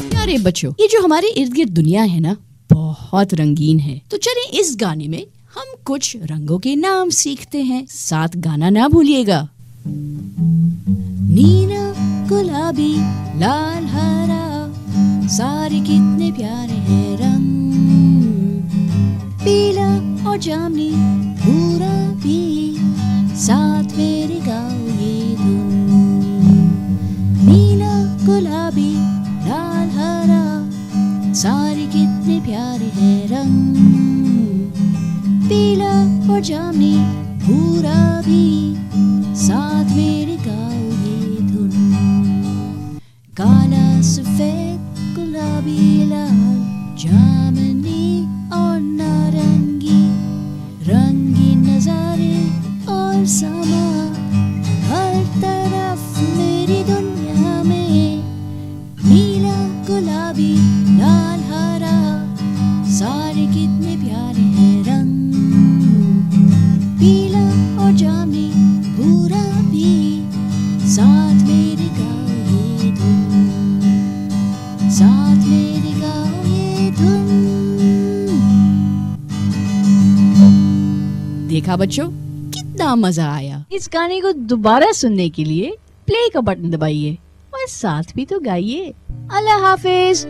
प्यारे बच्चों, ये जो हमारे इर्द गिर्द दुनिया है ना, बहुत रंगीन है। तो चलिए इस गाने में हम कुछ रंगों के नाम सीखते हैं, साथ गाना ना भूलिएगा। नीला, गुलाबी, लाल, हरा, सारे कितने प्यारे हैं रंग। पीला और जामुनी, भूरा भी, साथ मेरे गाओ ये धुन। नीला, गुलाबी, लाल, हरा, सारे कितने प्यारे हैं रंग। पीला और जामुनी, भूरा भी, साथ मेरे गाओ ये धुन। काला, सफेद, गुलाबी, लाल, जामुनी और नारंगी, रंगीन नजारे और समा हर तरफ मेरी दुनिया में। नीला, गुलाबी, लाल, हरा, सारे कितने प्यारे हैं रंग। पीला और जामुनी, भूरा भी, साथ मेरे गाओ ये धुन, साथ मेरे गाओ ये धुन। देखा बच्चों, कितना मजा आया। इस गाने को दोबारा सुनने के लिए प्ले का बटन दबाइए और साथ भी तो गाइए। अल्लाह हाफिज।